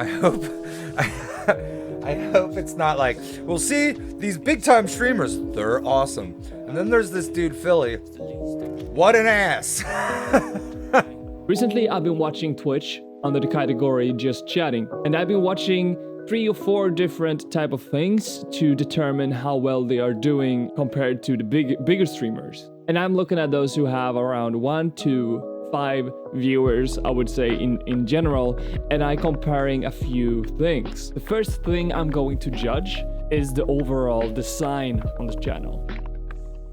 I hope I hope it's not like, well, see, these big time streamers, they're awesome. And then there's this dude Philly. What an ass. Recently, I've been watching Twitch under the category just chatting, and I've been watching 3 or 4 different type of things to determine how well they are doing compared to the bigger streamers. And I'm looking at those who have around 1 to 5 viewers, I would say in general, and I'm comparing a few things. The first thing I'm going to judge is the overall design on the channel.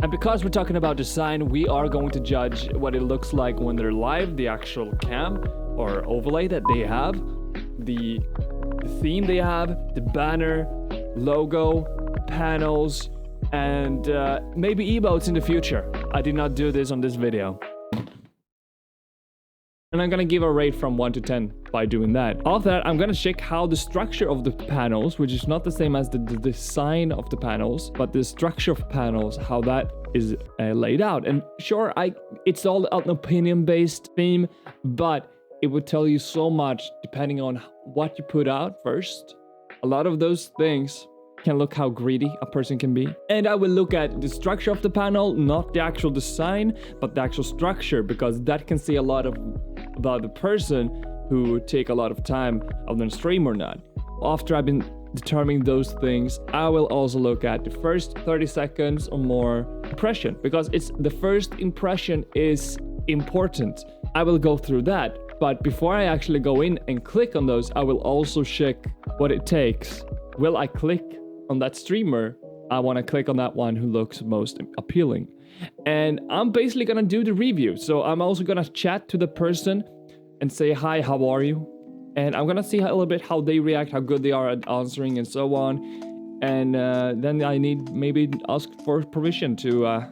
And because we're talking about design, we are going to judge what it looks like when they're live, the actual cam or overlay that they have, the theme they have, the banner, logo, panels, and maybe emotes in the future. I did not do this on this video. And I'm gonna give a rate from 1 to 10 by doing that. After that, I'm gonna check how the structure of the panels, which is not the same as the design of the panels, but the structure of panels, how that is laid out. And sure, it's all an opinion-based theme, but it would tell you so much depending on what you put out first. A lot of those things can look how greedy a person can be. And I will look at the structure of the panel, not the actual design, but the actual structure, because that can say a lot about the person who take a lot of time on the stream or not. After I've been determining those things, I will also look at the first 30 seconds or more impression, because it's the first impression is important. I will go through that, but before I actually go in and click on those, I will also check what it takes. Will I click on that streamer? I want to click on that one who looks most appealing. And I'm basically gonna do the review. So I'm also gonna chat to the person and say, hi, how are you? And I'm gonna see a little bit how they react, how good they are at answering and so on. And then I need maybe ask for permission to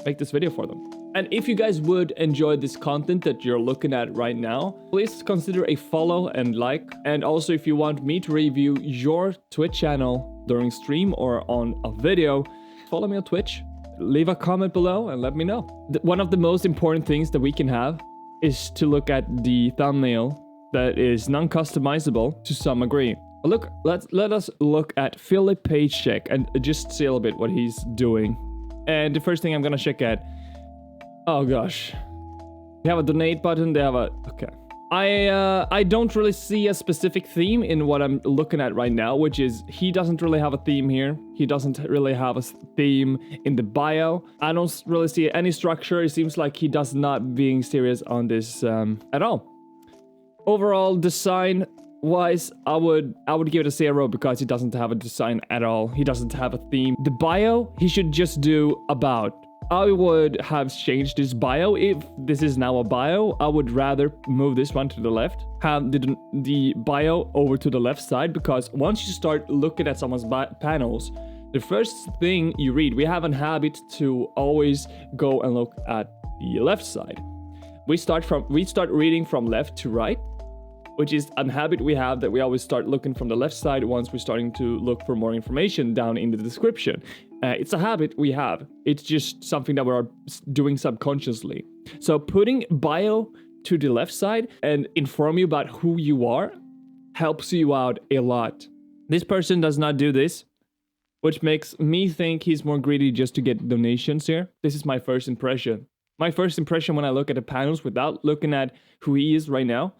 make this video for them. And if you guys would enjoy this content that you're looking at right now, please consider a follow and like. And also, if you want me to review your Twitch channel during stream or on a video, follow me on Twitch. Leave a comment below and let me know. One of the most important things that we can have is to look at the thumbnail that is non-customizable to some degree. Look, let us look at Phillypaycheck and just see a little bit what he's doing. And the first thing I'm gonna check at, oh gosh, they have a donate button. They have a, okay. I don't really see a specific theme in what I'm looking at right now, which is he doesn't really have a theme here. He doesn't really have a theme in the bio. I don't really see any structure. It seems like he does not being serious on this at all. Overall design wise, I would give it a 0 because he doesn't have a design at all. He doesn't have a theme. The bio, he should just do about. I would have changed this bio. If this is now a bio, I would rather move this one to the left, have the bio over to the left side, because once you start looking at someone's panels, the first thing you read, we have a habit to always go and look at the left side. We start reading from left to right, which is a habit we have, that we always start looking from the left side once we're starting to look for more information down in the description. It's a habit we have. It's just something that we're doing subconsciously. So putting bio to the left side and inform you about who you are helps you out a lot. This person does not do this, which makes me think he's more greedy just to get donations here. This is my first impression. My first impression when I look at the panels without looking at who he is right now,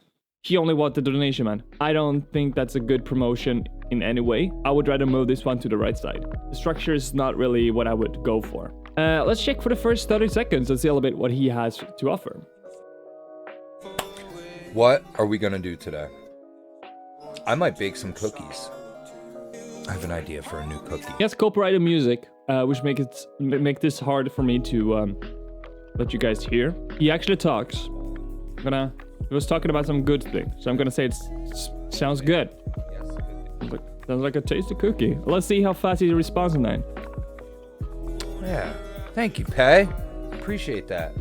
he only wants the donation, man. I don't think that's a good promotion in any way. I would rather move this one to the right side. The structure is not really what I would go for. Let's check for the first 30 seconds and see a little bit what he has to offer. What are we gonna do today? I might bake some cookies. I have an idea for a new cookie. He has copyrighted music, which make this hard for me to let you guys hear. He actually talks. He was talking about some good things, so I'm gonna say it sounds good. Sounds like a tasty cookie. Let's see how fast he responds on that. Yeah, thank you, Pay. Appreciate that.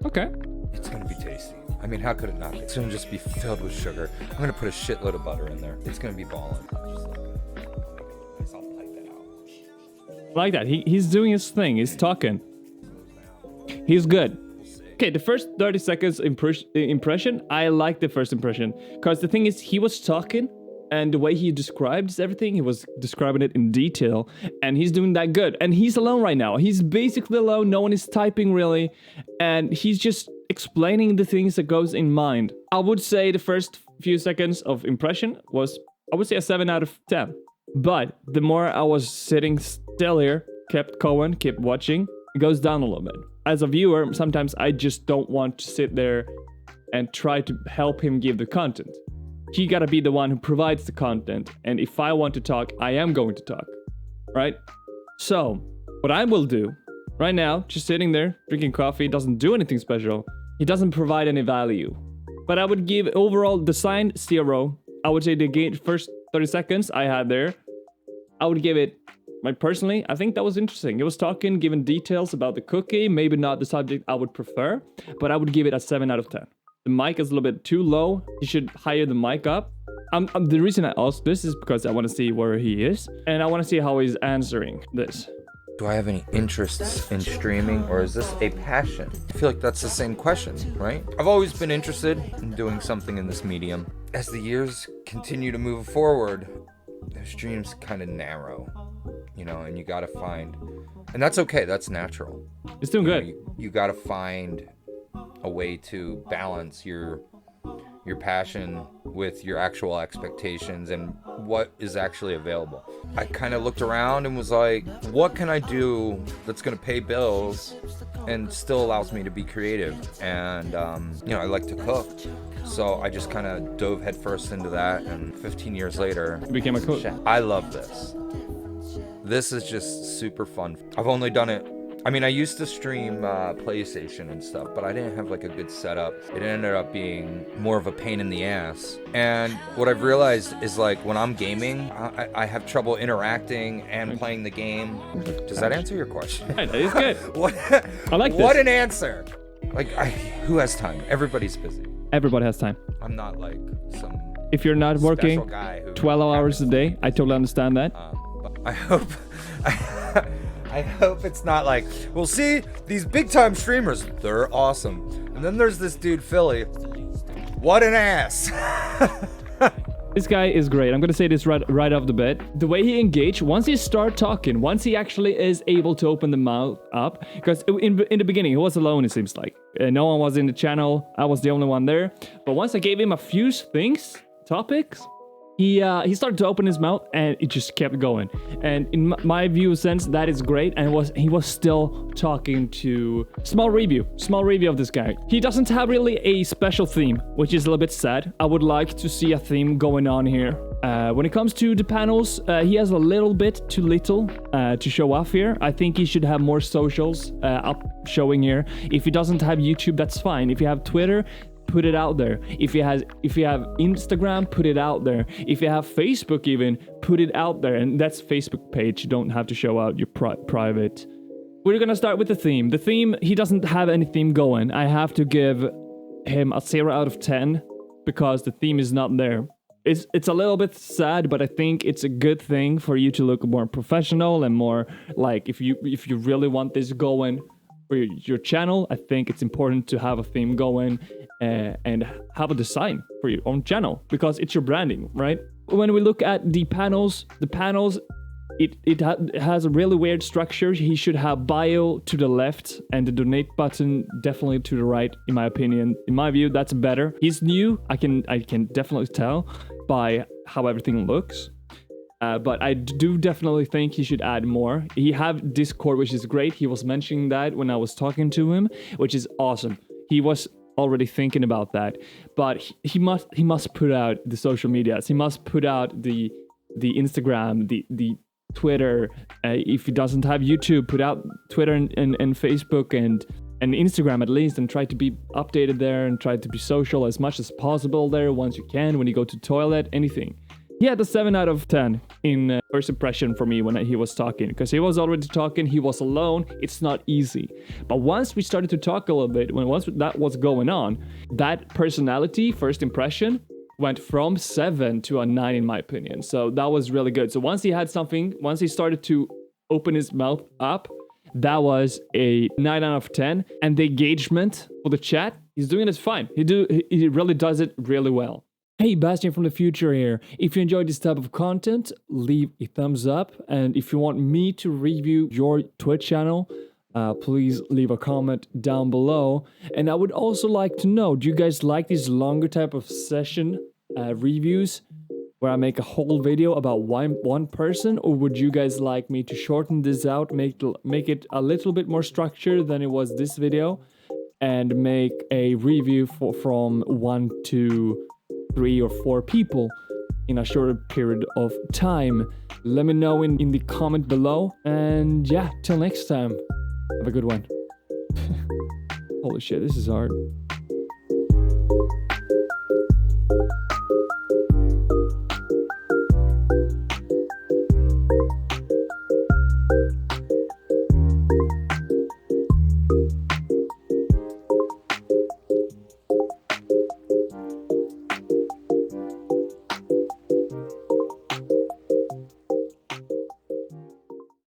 Okay. It's gonna be tasty. I mean, how could it not be? It's gonna just be filled with sugar. I'm gonna put a shitload of butter in there. It's gonna be ballin'. I'll pipe it out. Like that. He's doing his thing. He's talking. He's good. Okay, the first 30 seconds impression, I like the first impression. Because the thing is, he was talking, and the way he describes everything, he was describing it in detail, and he's doing that good. And he's alone right now. He's basically alone, no one is typing really, and he's just explaining the things that goes in mind. I would say the first few seconds of impression was, I would say a 7 out of 10. But the more I was sitting still here, kept going, kept watching, it goes down a little bit. As a viewer, sometimes I just don't want to sit there and try to help him give the content. He gotta be the one who provides the content, and if I want to talk, I am going to talk, right? So, what I will do right now, just sitting there, drinking coffee, doesn't do anything special. He doesn't provide any value. But I would give overall design 0. I would say the first 30 seconds I had there, I would give it, personally, I think that was interesting. He was talking, giving details about the cookie, maybe not the subject I would prefer, but I would give it a 7 out of 10. The mic is a little bit too low. You should higher the mic up. The reason I asked this is because I want to see where he is, and I want to see how he's answering this. Do I have any interests in streaming, or is this a passion? I feel like that's the same question, right? I've always been interested in doing something in this medium. As the years continue to move forward, those dreams kind of narrow, and you gotta find, and that's okay, that's natural. It's doing good. You gotta find a way to balance your passion with your actual expectations and what is actually available. I kind of looked around and was like, what can I do that's gonna pay bills and still allows me to be creative? And I like to cook, so I just kind of dove headfirst into that, and 15 years later, You became a cook. I love this. This is just super fun. I've only done it, I used to stream PlayStation and stuff, but I didn't have like a good setup. It ended up being more of a pain in the ass. And what I've realized is, like, when I'm gaming, I have trouble interacting and playing the game. Does that answer your question? That is good. What? I like this. What an answer. Like, who has time? Everybody's busy. Everybody has time. I'm not like some If you're not working special guy who 12 hours a day, I totally understand that. But I hope I hope it's not like, well, see, these big time streamers, they're awesome. And then there's this dude, Philly. What an ass. This guy is great. I'm gonna say this right off the bat. The way he engaged, once he start talking, once he actually is able to open the mouth up, because in the beginning he was alone, it seems like. No one was in the channel. I was the only one there. But once I gave him a few topics, he started to open his mouth, and it just kept going. And in my view sense, that is great. And he was still talking to small review of this guy. He doesn't have really a special theme, which is a little bit sad. I would like to see a theme going on here. When it comes to the panels, he has a little bit too little to show off here. I think he should have more socials up showing here. If he doesn't have YouTube, that's fine. If you have Twitter, put it out there. If you have Instagram, put it out there. If you have Facebook, even put it out there. And that's Facebook page. You don't have to show out your private. We're gonna start with the theme. The theme, he doesn't have any theme going. I have to give him a 0 out of 10 because the theme is not there. It's a little bit sad, but I think it's a good thing for you to look more professional and more like if you really want this going for your channel. I think it's important to have a theme going and have a design for your own channel because it's your branding, right? When we look at the panels, it has a really weird structure. He should have bio to the left and the donate button definitely to the right, in my opinion. In my view, that's better. He's new. I can definitely tell by how everything looks. But I do definitely think he should add more. He have Discord, which is great. He was mentioning that when I was talking to him, which is awesome. He was already thinking about that, but he must put out the social medias. He must put out the Instagram, the Twitter. If he doesn't have YouTube, put out Twitter and Facebook and Instagram at least, and try to be updated there and try to be social as much as possible there once you can, when you go to toilet, anything. He had a 7 out of 10 in first impression for me when he was talking, because he was already talking, he was alone, it's not easy. But once we started to talk a little bit, once that was going on, that personality, first impression, went from 7 to a 9 in my opinion. So that was really good. So once he had something, once he started to open his mouth up, That was a 9 out of 10. And the engagement for the chat, he's doing it fine. He really does it really well. Hey, Bastian from the future here. If you enjoyed this type of content, leave a thumbs up. And if you want me to review your Twitch channel, please leave a comment down below. And I would also like to know, do you guys like these longer type of session reviews where I make a whole video about one person, or would you guys like me to shorten this out, make it a little bit more structured than it was this video, and make a review from 1 to 3 or 4 people in a shorter period of time? Let me know in the comment below. And yeah, till next time, have a good one. Holy shit, this is hard.